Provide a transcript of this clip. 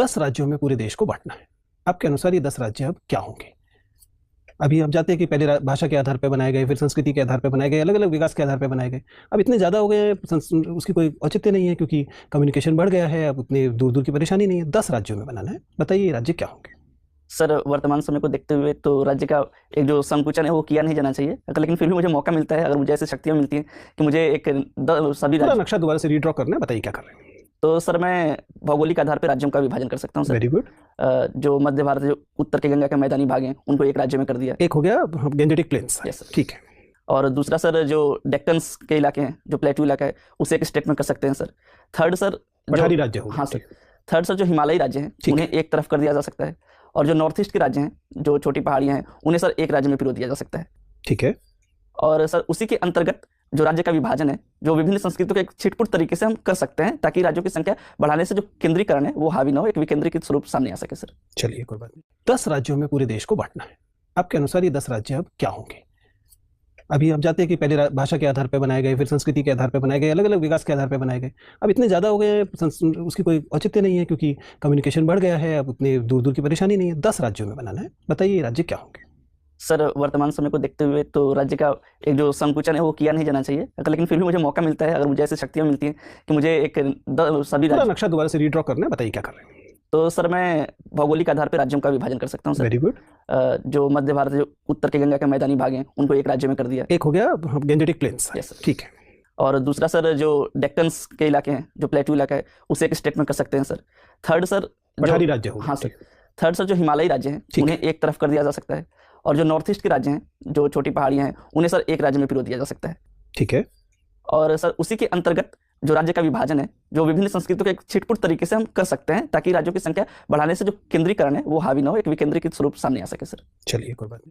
10 राज्यों में पूरे देश को बांटना है। आपके अनुसार ये 10 राज्य अब क्या होंगे? अभी हम जानते हैं कि पहले भाषा के आधार पर बनाए गए, फिर संस्कृति के आधार पर बनाए गए, अलग अलग विकास के आधार पर बनाए गए। अब इतने ज़्यादा हो गए हैं, उसकी कोई औचित्य नहीं है क्योंकि कम्युनिकेशन बढ़ गया है, अब उतने दूर दूर की परेशानी नहीं है। 10 राज्यों में बनाना है। बताइए ये राज्य क्या होंगे? सर, वर्तमान समय को देखते हुए तो राज्य का एक जो संकुचन है वो किया नहीं जाना चाहिए, लेकिन फिर भी मुझे मौका मिलता है, अगर मुझे ऐसी शक्तियाँ मिलती हैं कि मुझे सभी पूरा राज्य, नक्शा दोबारा से रीड्रॉ करना है। बताइए क्या कर रहे हैं? तो सर मैं भौगोलिक आधार पर राज्यों का विभाजन कर सकता हूँ सर। Very good. जो मध्य भारत, जो उत्तर के गंगा के मैदानी भाग हैं, उनको एक राज्य में कर दिया। एक हो गया गेंजेटिक प्लेन्स। Yes sir. ठीक है। और दूसरा सर, जो डेक्कन्स के इलाके हैं, जो प्लेटू इलाका है, उसे एक स्टेट में कर सकते हैं सर। थर्ड सर, पठारी राज्य हो गया। हाँ सर। थर्ड सर, जो हिमालयी राज्य हैं उन्हें एक तरफ कर दिया जा सकता है, और जो नॉर्थ ईस्ट के राज्य हैं, जो छोटी पहाड़ियाँ हैं, उन्हें सर एक राज्य में पिरो दिया जा सकता है। ठीक है। और सर उसी के अंतर्गत जो राज्य का विभाजन है, जो विभिन्न संस्कृतियों के एक छिटपुट तरीके से हम कर सकते हैं, ताकि राज्यों की संख्या बढ़ाने से जो केंद्रीकरण है वो हावी ना हो, एक विकेंद्रीकृत स्वरूप सामने आ सके सर। चलिए कोई बात नहीं। 10 राज्यों में पूरे देश को बांटना है। आपके अनुसार ये 10 राज्य अब क्या होंगे? अभी हम जानते हैं कि पहले भाषा के आधार पर बनाए गए, फिर संस्कृति के आधार पर बनाए गए, अलग अलग विकास के आधार पर बनाए गए। अब इतने ज़्यादा हो गए हैं, उसकी कोई औचित्य नहीं है क्योंकि कम्युनिकेशन बढ़ गया है, अब उतने दूर दूर की परेशानी नहीं है। 10 राज्यों में बनाना है। बताइए ये राज्य क्या होंगे? सर, वर्तमान समय को देखते हुए तो राज्य का एक जो संकुचन है वो किया नहीं जाना चाहिए, लेकिन फिर भी मुझे मौका मिलता है, अगर मुझे ऐसी शक्तियाँ मिलती हैं कि मुझे सभी पूरा राज्य, नक्शा दोबारा से रीड्रॉ करना है। बताइए क्या कर रहे हैं? तो सर मैं भौगोलिक आधार पर राज्यों का विभाजन कर सकता हूँ सर। Very good. जो मध्य भारत, जो उत्तर के गंगा के मैदानी भाग हैं, उनको एक राज्य में कर दिया। एक हो गया गेंजेटिक प्लेन्स। Yes sir. ठीक है। और दूसरा सर, जो डेक्कन्स के इलाके हैं, जो प्लेटू इलाका है, उसे एक स्टेट में कर सकते हैं सर। थर्ड सर, पठारी राज्य हो गया। हाँ सर। थर्ड सर, जो हिमालयी राज्य हैं उन्हें एक तरफ कर दिया जा सकता है, और जो नॉर्थ ईस्ट के राज्य हैं, जो छोटी पहाड़ियाँ हैं, उन्हें सर एक राज्य में पिरो दिया जा सकता है। ठीक है। और सर उसी के अंतर्गत जो राज्य का विभाजन है, जो विभिन्न संस्कृतियों के एक छिटपुट तरीके से हम कर सकते हैं, ताकि राज्यों की संख्या बढ़ाने से जो केंद्रीकरण है वो हावी ना हो, एक विकेंद्रीकृत स्वरूप सामने आ सके सर। चलिए कोई बात नहीं।